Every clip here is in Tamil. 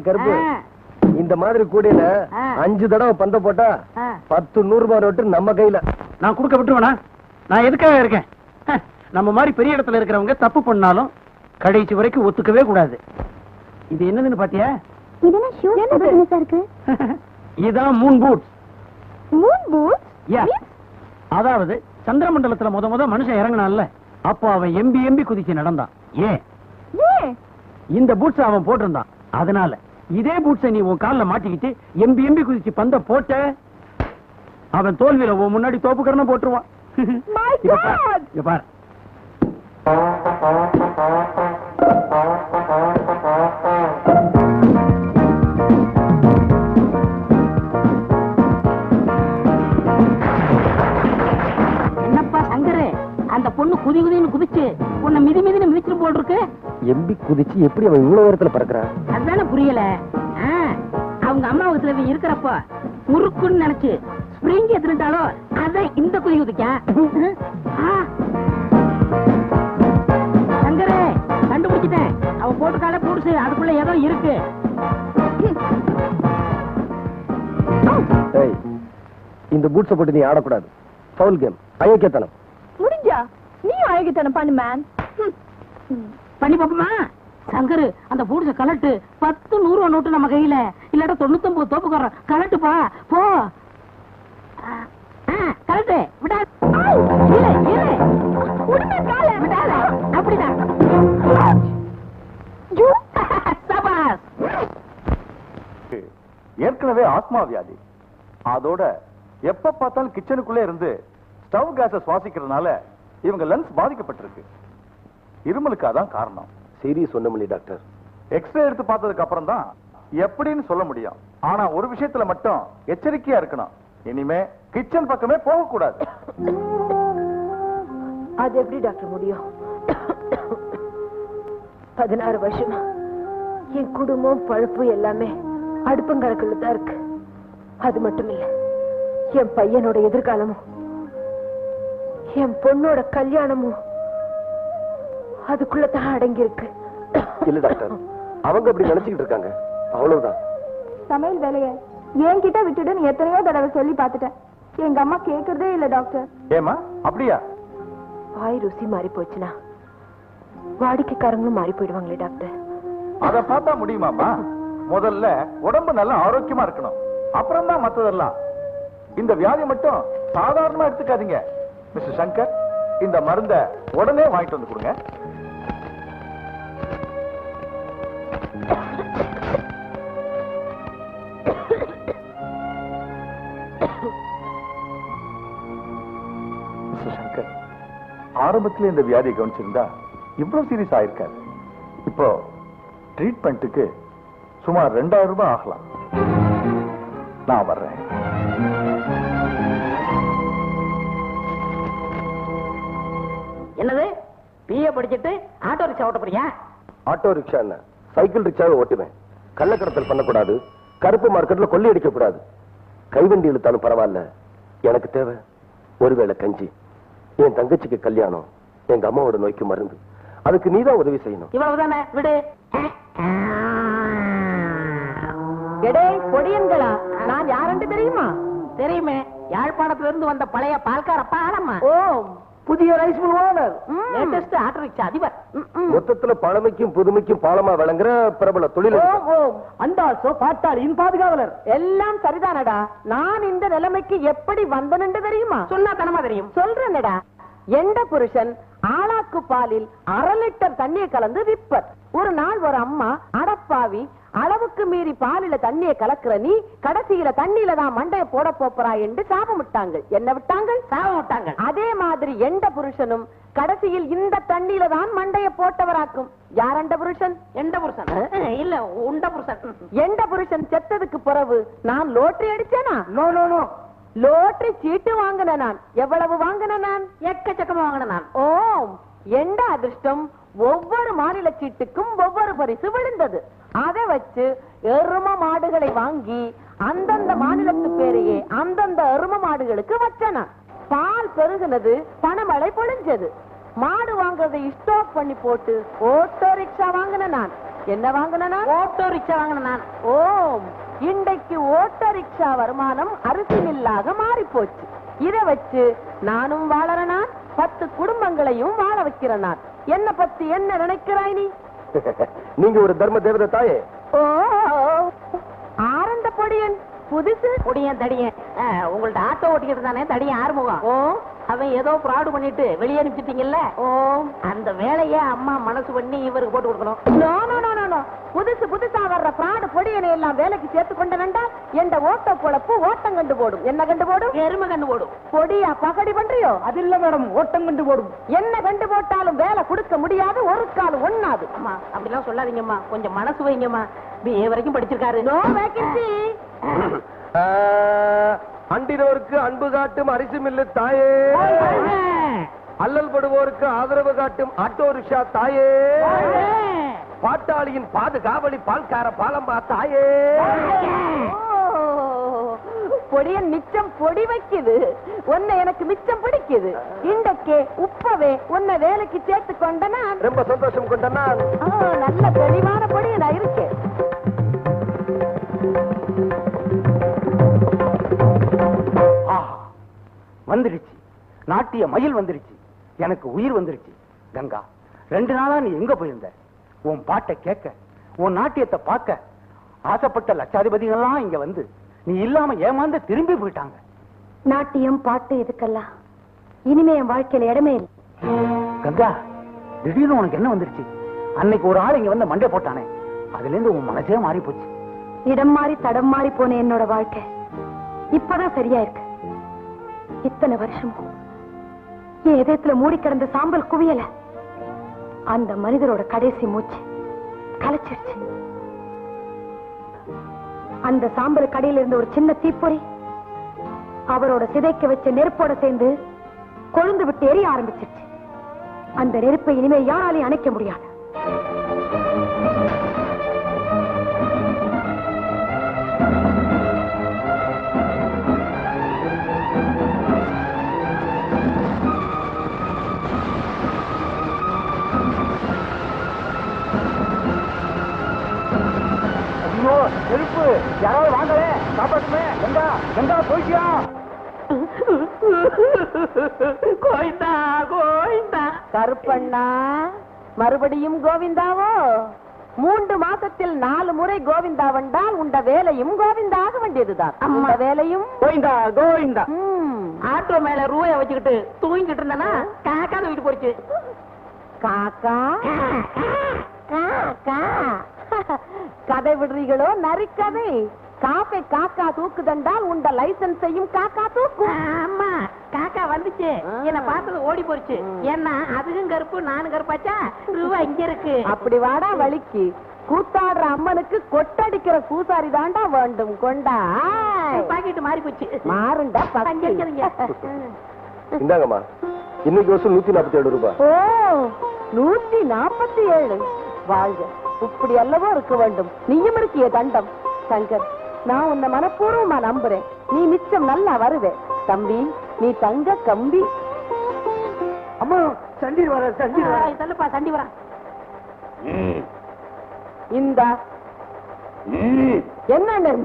கருப்பு இந்த மாதிரி கூடையில 5 தடவை பந்த போட்டா 10-100 ரூபாய் நோட்டு நம்ம கையில. நான் கொடுக்க விட்டுருவேனா? நான் எதுக்காக இருக்கேன்? நம்ம மாதிரி பெரிய இடத்துல இருக்கிறவங்க தப்பு பண்ணாலும் கடைசி வரைக்கும் ஒத்துக்கவே கூடாது. இது என்னதுன்னு பாத்தியா? இதான் மூன் பூட்ஸ். அதாவது சந்திர மண்டலத்துல முத மனுஷன் இறங்கினான்ல, அப்ப அவன் எம்பி குதிச்சு நடந்தான். ஏன் இந்த பூட்ஸ் அவன் போட்டிருந்தான். அதனால இதே பூட்ஸை நீ உன் கால்ல மாட்டிக்கிட்டு எம்பி குதிச்சு பந்த போட்ட, அவன் தோல்வியில உன் முன்னாடி தோப்புக்கரணம் போட்டுருவான். பாரு. என்னப்பா சங்கரே, அந்த பொண்ணு குதின்னு குதிச்சு உன்னை மிதின்னு மிதிச்சிட்டு போல் இருக்கு. எம்பி குதிச்சு எப்படி அவன் இவ்வளவு உயரத்துல பறக்குறான்? அதுதானே புரியல. அவங்க அம்மாவுக்கு இருக்கிறப்ப முறுக்குன்னு நினைச்சு ஸ்பிரிங் எத்திட்டாலோ அதான் இந்த குதி குதிக்க. சங்கரே கண்டுபிடிச்சிட்டேன். அவ போட்டுக்கால பூடுச்சு, அதுக்குள்ள ஏதோ இருக்கு. இந்த பூட்ஸை போட்டு நீ ஆடக்கூடாது. ஃபவுல் கேம், அயோக்கியத்தனம். முடிஞ்சா நீ அயோக்கியத்தனம் பண்ணு மேன். பண்ணி பாப்போமா? சங்கரு அந்த பூட்ஸ கலட்டு. 10-100 நோட்டு நம்ம கையில, இல்லாட்ட 99 தோப்புக்கார. கலட்டுப்பா போ. கலட்டு. விடாத. அப்படிதான். ஏற்கனவே ஆஸ்மா வியாதி, அதோட எப்ப பார்த்தாலும் கிச்சனுக்குள்ளே இருந்து ஸ்டவ் கேஸ சுவாசிக்கிறதுனால இவங்க லங்ஸ் பாதிக்கப்பட்டிருக்கு. இருமலுக்கு அதான் காரணம். Serious சொன்னமல்லி doctor. எக்ஸ்ரே எடுத்து பார்த்ததுக்கு அப்புறம் தான் எப்படின்னு சொல்ல முடியும். ஆனா ஒரு விஷயத்துல மட்டும் எச்சரிக்கையா இருக்கணும். இனிமே கிச்சன் பக்கமே போக கூடாது. அது எப்படி டாக்டர் முடியும்? 16 வருஷமா என் குடும்பம் பழப்பு எல்லாமே அடுப்பங்கரைக்குள்ள தான் இருக்கு. அது மட்டும் இல்ல, என் பையனோட எதிர்காலமும் என் பொண்ணோட கல்யாணமும் அதுக்குள்ளதான் அடங்கி இருக்கு. இல்ல டாக்டர், அவங்க அப்படி நினைச்சுக்கிட்டு இருக்காங்க, அவ்வளவுதான். சமையல் வேலையை என்கிட்ட விட்டுட்டு நீ எத்தனையோ தடவை சொல்லி பார்த்துட்டேன். எங்க அம்மா கேக்குறதே இல்ல டாக்டர். ஏமா அப்படியா? வாய் ருசி மாறி போச்சுன்னா வாடிக்கைக்காரங்களும் மாறி போயிடுவாங்களே டாக்டர். அத பார்த்தா முடியுமாமா? முதல்ல உடம்பு நல்லா ஆரோக்கியமா இருக்கணும், அப்புறம் தான் மத்ததெல்லாம். இந்த வியாதி மட்டும் சாதாரணமா எடுத்துக்காதீங்க. மிஸ்டர் சங்கர், இந்த மருந்த உடனே வாங்கிட்டு வந்து கொடுங்க. மிஸ்டர் சங்கர், ஆரம்பத்தில் இந்த வியாதியை கவனிச்சிருந்தா இவ்வளவு சீரியஸ் ஆயிருக்காது. இப்போ ட்ரீட்மெண்ட்டுக்கு சுமார் 2000 ரூபாய் ஆகலாம். நான் வர்றேன். என்னது பிஏ படிச்சுட்டு ஆட்டோ ரிக்ஷா ஓட்ட போறியா? ஆட்டோ ரிக்ஷா என்ன, சைக்கிள் ரிக்ஷாவை ஓட்டுவேன். கள்ளக்கடத்தல் பண்ணக்கூடாது, கருப்பு மார்க்கெட்ல கொள்ளை அடிக்கக்கூடாது. கைவண்டி இழுத்தாலும் பரவாயில்ல, எனக்கு தேவை ஒருவேளை கஞ்சி. என் தங்கச்சிக்கு கல்யாணம், எங்க அம்மாவோட நோய்க்கு மருந்து. அதுக்கு நீதான் உதவி செய்யணும். இவ்வளவுதானே, விடு. பொடியன்களா, நான் யாருன்னு தெரியுமா? தெரியுமே, யாழ்ப்பாணத்துல இருந்து வந்த பழைய பால்கார பாலம்மா. ஓ, புதிய rice mill owner, latest auto rickshaw அதிபர். மொத்தத்துல பழமைக்கும் புதுமைக்கும் பாலமா வழங்குற பிரபல தொழில். அந்தாசோ பாட்டாளியின் பாதுகாவலர். எல்லாம் சரிதானடா. நான் இந்த நிலைமைக்கு எப்படி வந்தனு தெரியுமா? சொன்னா தனமா தெரியும். சொல்றேன்டா. எந்த புருஷன் ஆளாக்கு பாலில் 1/2 லிட்டர் தண்ணியை கலந்து விப்பர். ஒரு நாள் ஒரு அம்மா, அடப்பாவி, அளவுக்கு மீறி பாலில தண்ணியை கலக்குற நீ கடைசியில தண்ணியில தான் மண்டைய போட போறா என்று சாபம் விட்டாங்க. என்ன விட்டாங்க? சாபம் விட்டாங்க. அதே மாதிரி எந்த புருஷனும் கடைசியில் இந்த தண்ணியில தான் மண்டைய போட்டவராக்கும். யார் அந்த புருஷன்? எந்த புருஷன்? இல்ல, உண்ட புருஷன். எந்த புருஷன் செத்ததுக்கு பிறகு நான் லோட்டரி அடிச்சேனா? நோ நோ நோ, லோட்டரி சீட்டு வாங்கின நான். எவ்வளவு வாங்கின நான்? எக்கச்சக்கமா வாங்கின நான். ஓம், எந்த அதிர்ஷ்டம் ஒவ்வொரு மாநில சீட்டுக்கும் ஒவ்வொரு பரிசு விழுந்தது. அதை வச்சு எரும மாடுகளை வாங்கி அந்தந்த மாநிலத்து பேரையே அந்தந்த எரும மாடுகளுக்கு வச்சன. பால் பெருகுனது, பணமழை பொழிஞ்சது. மாடு வாங்குறதை ஸ்டாப் பண்ணி போட்டு ஓட்டோ ரிக்ஷா வாங்கின நான். என்ன வாங்கினா? ஓட்டோ ரிக்ஷா வாங்கினேன் நான். ஓம், இன்றைக்கு ஓட்டோ ரிக்ஷா வருமானம் அரிசி மில்லாக மாறி போச்சு. இதை வச்சு நானும் வாழறனா, 10 குடும்பங்களையும் வாழ வைக்கிறேன் நான். என்ன பத்தி என்ன நினைக்கிறாய் நீ? நீங்க ஒரு தர்ம தேவதை தாயே. ஓ, ஆரந்த பொடியன் புதுசு. பொடியன் தடியன் உங்கள்ட்ட ஆட்டோ ஓட்டிக்கிட்டு தானே தடியன் ஆறுமுகம். ஓ, அவன் ஏதோ ஃப்ராடு பண்ணிட்டு வெளியே அனுப்பிச்சிட்டீங்கல்ல, ஓ, அந்த வேலையை அம்மா மனசு பண்ணி இவருக்கு போட்டு கொடுக்கணும். No no no no no. புதுசா வர்ற பிராடு பொடியனை எல்லாம் வேலைக்கு சேர்த்து கொண்டு வேண்டாம். எந்த ஓட்ட பொழப்பு ஓட்டம் கண்டு போடும். என்ன கண்டு போடும்? எருமை கண்டு போடும். பொடியா பகடி பண்றியோ? அது இல்ல மேடம், ஓட்டம் கண்டு போடும். என்ன கண்டு போட்டாலும் வேலை கொடுக்க முடியாது, ஒரு கால் ஒண்ணாது. அம்மா அப்படிலாம் சொல்லாதீங்கம்மா, கொஞ்சம் மனசு வைங்கம்மா. BA வரைக்கும் படிச்சிருக்காரு. No vacancy. அண்டினோருக்கு அன்பு காட்டும் அரிசி மில்லு தாயே. அல்லல் படுவோருக்கு ஆதரவு காட்டும் ஆட்டோ ரிக்ஷா தாயே. பாட்டாளியின் பாதுகாவலி பால்கார பாலம்பா தாயே. பொடியன் மிச்சம் பொடி வைக்குது, உன்னை எனக்கு மிச்சம் பிடிக்குது. இன்றைக்கே உப்பவே உன்னை வேலைக்கு சேர்த்து கொண்டனா ரொம்ப சந்தோஷம் கொண்டனா. நல்ல தெளிவான பொடியனா இருக்கேன். வந்துடுச்சு, நாட்டிய மயில் வந்துடுச்சு, எனக்கு உயிர் வந்துடுச்சு. கங்கா, 2 நாளா நீ எங்க போயிருந்த? உன் பாட்டை கேட்க, உன் நாட்டியத்தை பார்க்க ஆசைப்பட்ட லட்சாதிபதிகள்லாம் இங்க வந்து நீ இல்லாம ஏமாந்து திரும்பி போயிட்டாங்க. நாட்டியம் பாட்டு இதுக்கெல்லாம் இனிமே என் வாழ்க்கையில இடமே இல்லை. கங்கா, திடீர்னு உனக்கு என்ன வந்துருச்சு? அன்னைக்கு ஒரு ஆள் இங்க வந்து மண்டை போட்டானே, அதுல இருந்து உன் மனசே மாறி போச்சு. இடம் மாறி தடம் மாறி போன என்னோட வாழ்க்கை இப்பதான் சரியா இருக்கு. இத்தனை வருஷமும் என் இதயத்துல மூடி கிடந்த சாம்பல் குவியல அந்த மனிதரோட கடைசி மூச்சு கலைச்சிருச்சு. அந்த சாம்பல் கடையில இருந்த ஒரு சின்ன தீப்பொறி அவரோட சிதைக்க வச்ச நெருப்போட சேர்ந்து கொழுந்து விட்டு எரிய ஆரம்பிச்சிருச்சு. அந்த நெருப்பை இனிமே யாராலையும் அணைக்க முடியாது. நெருப்பு யாராவது வாங்கலே, காப்பாற்றுமே. கங்கா, கங்கா போயிட்டியா? கோவிந்தா கோவிந்தா. கருப்பண்ணா, மறுபடியும் கோவிந்தாவோ? 3 மாசத்தில் 4 முறை கோவிந்தா வந்தால் உண்ட வேலையும் கோவிந்தாக வேண்டியதுதான். அந்த வேலையும் கோவிந்தா கோவிந்தா. ஆட்டோ மேல ரூபாய வச்சுக்கிட்டு தூங்கிட்டு இருந்தானா காக்கா வீட்டு போச்சு. காக்கா காக்கா கதை விடுறீங்களோ? நரிக்கதை. காக்கை காக்கா தூக்குதண்டால் உண்ட லைசன்ஸையும் காக்கா தூக்கும். ஆமா, காக்கா வந்துச்சு, என்ன பார்த்தது ஓடி போச்சு. ஏன்னா அதுவும் கருப்பு நானும் கருப்பாச்சா, ரூபா இங்க இருக்கு. அப்படி வாடா வலிக்கு. கூத்தாடுற அம்மனுக்கு கொட்டடிக்கிற பூசாரி தாண்டா வேண்டும். கொண்டா பாக்கெட் மாறி போச்சு. மாறுண்டா இந்தாங்கம்மா, இன்னைக்கு வருஷம் 147 ரூபாய். ஓ, 147. வாழ்க. இப்படி அல்லவோ இருக்க வேண்டும். நீயும் இருக்கிய தண்டம். சங்கர், நான் உன்னை மனப்பூர்வமா நம்புறேன். நீ மிச்சம் நல்லா வருவே. தம்பி, நீ தங்க கம்பி. அம்மா, சண்டீர் வர, சண்டீர் வர. தள்ளுப்பா, தண்டி வரா. இந்த என்ன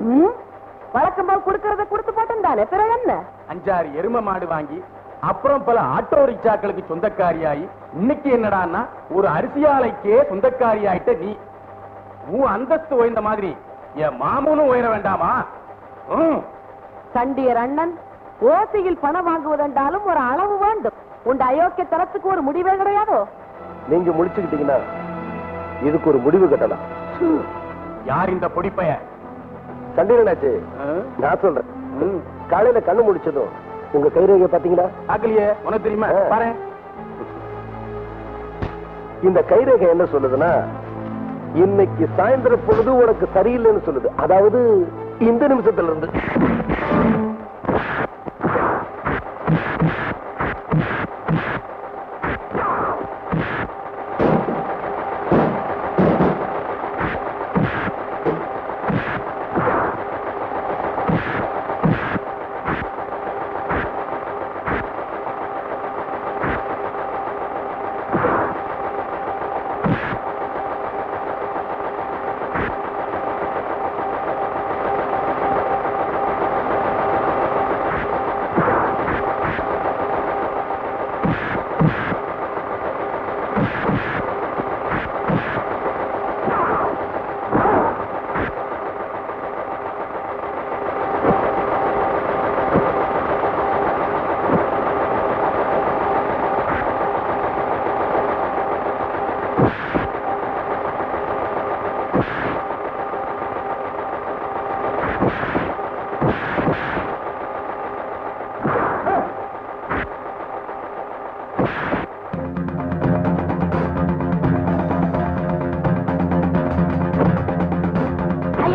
வழக்கம் போல் கொடுக்கறத கொடுத்து போட்டேன் தானே, பிறகு என்ன? 5-6 எருமை மாடு வாங்கி அப்புறம் பல ஆட்டோ ரிக்ஷாக்களுக்கு சொந்தக்காரியாயி இன்னைக்கு என்னடான்னா ஒரு அரிசியாலைக்கே சொந்தக்காரியாயிட்ட நீ. உன் அந்தஸ்து உயர்ந்த மாதிரி என் மாமனும் உயர வேண்டாமா? சண்டியர் அண்ணன், ஓசையில் பணம் வாங்குவதென்றாலும் ஒரு அளவு வேண்டும். உண்ட அயோக்கிய தரத்துக்கு ஒரு முடிவே கிடையாதோ? நீங்க முடிச்சுக்கிட்டீங்கன்னா இதுக்கு ஒரு முடிவு கட்டலாம். யார் இந்த பொடிப்பைய? சண்டீரனாச்சு, நான் சொல்றேன். காலையில கண்ணு முடிச்சதும் உங்க கைரேகை பாத்தீங்களா? ஆக்கலையே, உனக்கு தெரியுமா? பாரு, இந்த கைரேகை என்ன சொல்லுதுன்னா, இன்னைக்கு சாயந்தர பொழுது உனக்கு சரியில்லைன்னு சொல்லுது. அதாவது இந்த நிமிஷத்துல இருந்து.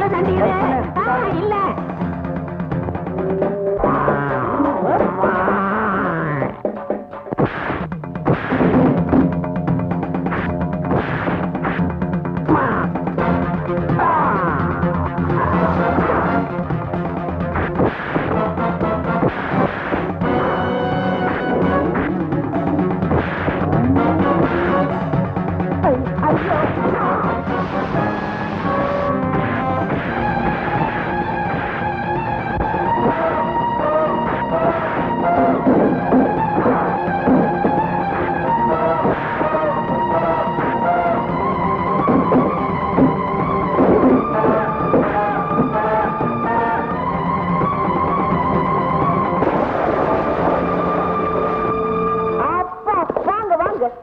காலை தண்டிக்கிறேன் இல்ல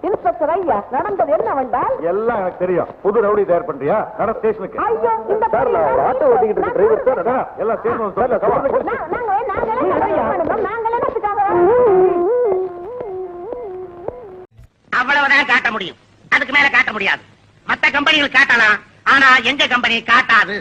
இன்ஸ்பெக்டர் ஐயா, நடந்தது என்னவென்றால் எல்லாம் எனக்கு தெரியும். புது ரவுடி தயார் பண்றியா? நட ஸ்டேஷனுக்கு. ஐயோ இந்த சார், நான் ஒரு ஆட்டோ ஓட்டிக்கிட்டு இருக்க டிரைவர் சார். நட, எல்லாம் ஸ்டேஷன் சார். அவ்வளவுதான் காட்ட முடியும், அதுக்கு மேல காட்ட முடியாது. மத்த கம்பெனிகள் காட்டலாம், ஆனா எங்க கம்பெனி காட்டாது.